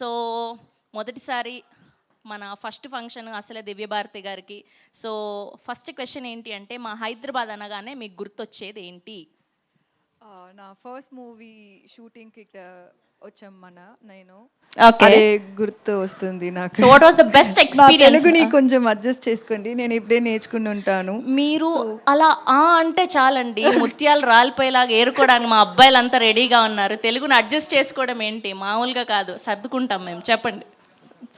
So మొదటిసారి మన first function అసలే దివ్యభారతి గారికి. సో ఫస్ట్ క్వశ్చన్ ఏంటి అంటే, మా హైదరాబాద్ అనగానే మీకు గుర్తొచ్చేది ఏంటి? నా ఫస్ట్ మూవీ షూటింగ్కి వచ్చాం నేను ఓకే. అదే గుర్తు వస్తుంది నాకు. So what was the best నా ఎక్స్పీరియన్స్? తెలుగుని కొంచెం అడ్జస్ట్ చేసుకోండి, నేను ఇప్పుడే నేర్చుకుని ఉంటాను. మీరు అలా అంటే చాలండి, ముత్యాలు రాలిపోయేలాగా ఏరుకోవడానికి మా అబ్బాయిలంతా రెడీగా ఉన్నారు. తెలుగుని అడ్జస్ట్ చేసుకోవడం ఏంటి, మామూలుగా కాదు, సర్దుకుంటాం మేము. చెప్పండి.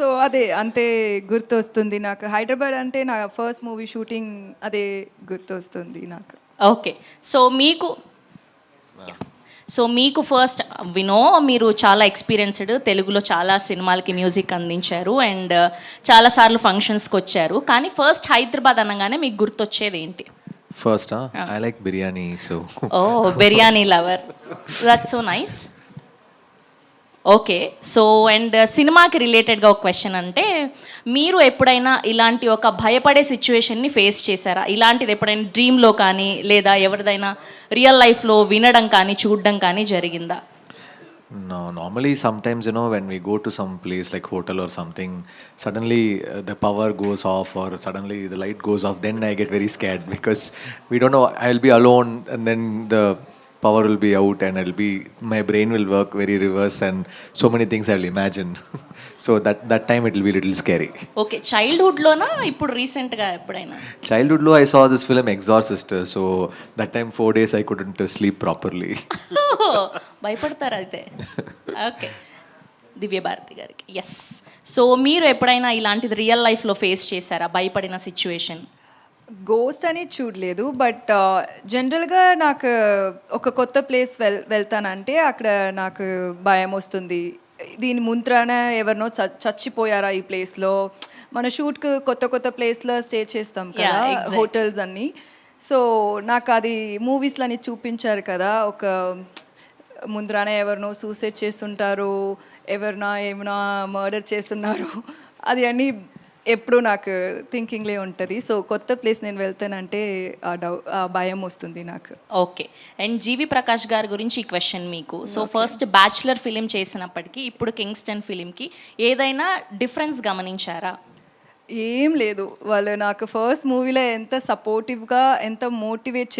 సో అదే అంతే గుర్తు వస్తుంది నాకు. హైదరాబాద్ అంటే నా ఫస్ట్ మూవీ షూటింగ్ అదే గుర్తు వస్తుంది నాకు. ఓకే. సో మీకు ఫస్ట్ వినో, మీరు చాలా ఎక్స్పీరియన్స్డ్, తెలుగులో చాలా సినిమాలకి మ్యూజిక్ అందించారు అండ్ చాలాసార్లు ఫంక్షన్స్కి వచ్చారు. కానీ ఫస్ట్ హైదరాబాద్ అనగానే మీకు గుర్తొచ్చేది ఏంటి? First, I like biryani, so. Oh, biryani lover, that's so nice. Okay. So and సినిమాకి రిలేటెడ్గా ఒక క్వశ్చన్ అంటే, మీరు ఎప్పుడైనా ఇలాంటి ఒక భయపడే సిచ్యువేషన్ని ఫేస్ చేశారా? ఇలాంటిది ఎప్పుడైనా డ్రీమ్లో కానీ లేదా ఎవరిదైనా రియల్ లైఫ్లో వినడం కానీ చూడడం కానీ జరిగిందా? No, normally sometimes, when we go to some place like hotel or something, suddenly the power goes off or suddenly the light goes off, then I get very scared because we don't know, I'll be alone and then the power will be out and my brain will work very reverse and so many things I'll imagine. So that time it will be a little scary. Okay. చైల్డ్హుడ్లోనా ఇప్పుడు రీసెంట్గా ఎప్పుడైనా? Childhood low, I saw this film Exorcist, so that time 4 days I couldn't sleep properly. భయపడతారు అయితే. Okay. Divya Bharati గారికి yes. So మీరు ఎప్పుడైనా ఇలాంటిది రియల్ లైఫ్లో ఫేస్ చేశారా, భయపడిన సిచ్యువేషన్? గోస్ట్ అని చూడలేదు, బట్ జనరల్గా నాకు ఒక కొత్త ప్లేస్ వెళ్తానంటే అక్కడ నాకు భయం వస్తుంది. దీని ముంత్రాన ఎవరినో చచ్చిపోయారా ఈ ప్లేస్లో. మన షూట్కి కొత్త కొత్త ప్లేస్లో స్టే చేస్తాం కదా, హోటల్స్ అన్నీ. సో నాకు అది మూవీస్లో అని చూపించారు కదా, ఒక ముందరానే ఎవరినో సూసైడ్ చేస్తుంటారు, ఏమైనా మర్డర్ చేస్తున్నారు, అది అన్నీ ఎప్పుడు నాకు థింకింగ్లే ఉంటుంది. సో కొత్త ప్లేస్ నేను వెళ్తానంటే ఆ భయం వస్తుంది నాకు. ఓకే. అండ్ జీవి ప్రకాష్ గారి గురించి ఈ క్వశ్చన్ మీకు. సో ఫస్ట్ బ్యాచులర్ ఫిలిం చేసినప్పటికీ ఇప్పుడు కింగ్స్టన్ ఫిలింకి ఏదైనా డిఫరెన్స్ గమనించారా? ఏం లేదు. వాళ్ళు నాకు ఫస్ట్ మూవీలో ఎంత సపోర్టివ్గా ఎంత మోటివేట్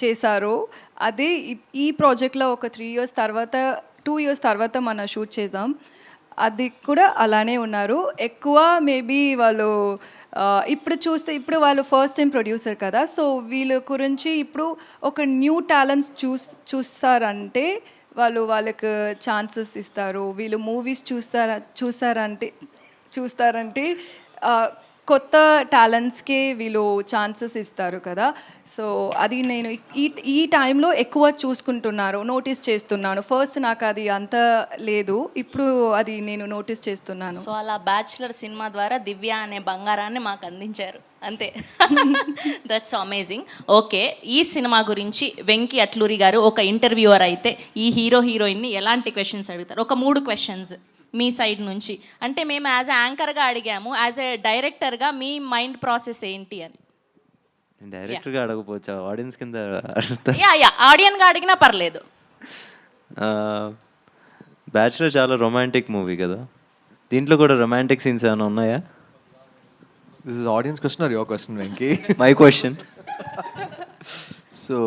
చేశారో అదే ఈ ప్రాజెక్ట్లో ఒక 2 ఇయర్స్ తర్వాత మనం షూట్ చేద్దాం, అది కూడా అలానే ఉన్నారు. ఎక్కువ మేబీ వాళ్ళు ఇప్పుడు వాళ్ళు ఫస్ట్ టైం ప్రొడ్యూసర్ కదా, సో వీళ్ళ గురించి ఇప్పుడు ఒక న్యూ టాలెంట్స్ చూస్తారంటే వాళ్ళకి ఛాన్సెస్ ఇస్తారు. వీళ్ళు మూవీస్ చూస్తారంటే కొత్త టాలెంట్స్కే వీళ్ళు ఛాన్సెస్ ఇస్తారు కదా. సో అది నేను ఈ టైంలో ఎక్కువ చూసుకుంటున్నారు, నోటీస్ చేస్తున్నాను. ఫస్ట్ నాకు అది అంత లేదు, ఇప్పుడు అది నేను నోటీస్ చేస్తున్నాను. సో అలా బ్యాచులర్ సినిమా ద్వారా దివ్య అనే బంగారాన్ని మాకు అందించారు అంతే. That's amazing. ఓకే. ఈ సినిమా గురించి వెంకీ అట్లూరి గారు ఒక ఇంటర్వ్యూవర్ అయితే ఈ హీరోయిన్ని ఎలాంటి క్వశ్చన్స్ అడుగుతారు? ఒక 3 క్వశ్చన్స్ మీ సైడ్ నుంచి. అంటే మేము యాజ్ యాంకర్గా అడిగాము, యాజ్ ఎ డైరెక్టర్గా మీ మైండ్ ప్రాసెస్ ఏంటి అని. డైరెక్టర్గా అడగపోవచ్చా, ఆడియన్స్ కింద అడుగుతారు? ఆడియన్గా అడిగినా పర్లేదు. బ్యాచులర్ చాలా రొమాంటిక్ మూవీ కదా, దీంట్లో కూడా రొమాంటిక్ సీన్స్ ఏమైనా ఉన్నాయా? This is audience question or your question, Venki? My question. So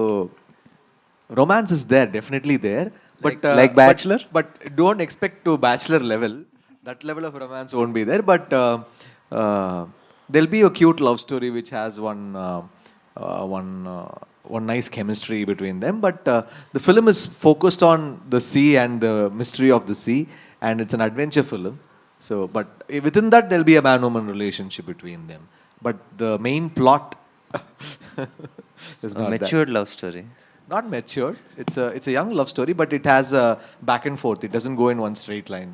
romance is there, definitely there, but like Bachelor? but don't expect to Bachelor level. That level of romance won't be there, but there'll be a cute love story which has one nice chemistry between them. But the film is focused on the sea and the mystery of the sea, and it's an adventure film. So, but within that there'll be a man-woman relationship between them. But the main plot is not matured love story. not mature. It's a young love story, but it has a back and forth. It doesn't go in one straight line.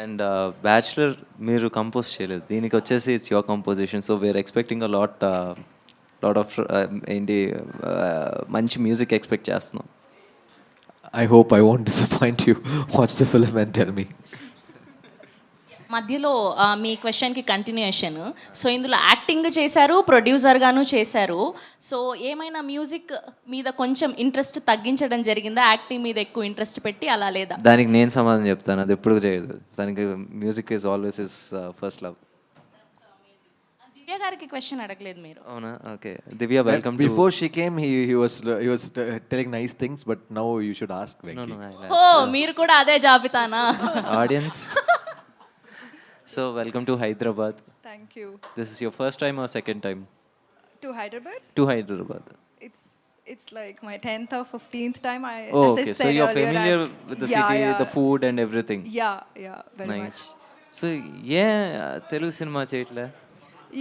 And bachelor మీరు compose చేయలేదు, దీనికి వచ్చేసి it's your composition. So we're expecting a lot of ఏంటి మంచి music expect చేస్తున్నాం. I hope I won't disappoint you. Watch the film and tell me. మధ్యలో మీ క్వశ్చన్కి continuation. So ఇందులో యాక్టింగ్ చేశారు, ప్రొడ్యూసర్గాను చేశారు. సో ఏమైనా మ్యూజిక్ మీద కొంచెం ఇంట్రెస్ట్ తగ్గించడం జరిగిందా? యాక్టింగ్ మీద ఎక్కువ ఇంట్రెస్ట్ పెట్టి అలా లేదా? దానికి నేను సమాధానం చెప్తాను, అది ఎప్పుడు చేయదు. దానికి music is always is first love. Divya గారికి క్వశ్చన్ అడగలేదు మీరు. అవునా? Okay Divya, welcome to. Before she came, he was telling nice things, but now you should ask Venki. ఓ మీరు కూడా అదే జాబితానా? Audience. So welcome to Hyderabad. Thank you. This is your first time or second time to Hyderabad. To Hyderabad? It's like my 10th or 15th time. Oh, as I okay. So said you're earlier, familiar with the city, the food and everything. Yeah, very Nice. much. So Telugu cinema చేయట్లే?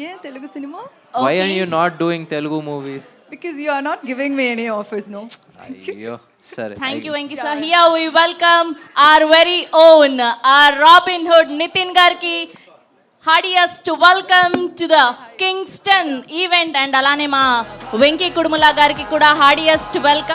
Yeah, Telugu cinema. Why are you not doing Telugu movies? Because you are not giving me any offers, no. అయ్యో సరే. Thank you, Venki sir. Here we welcome our very own, our Robin Hood Nitin Garki. Heartiest welcome to the Kingston event. And alane ma Venki Kudumula Garki kuda heartiest welcome.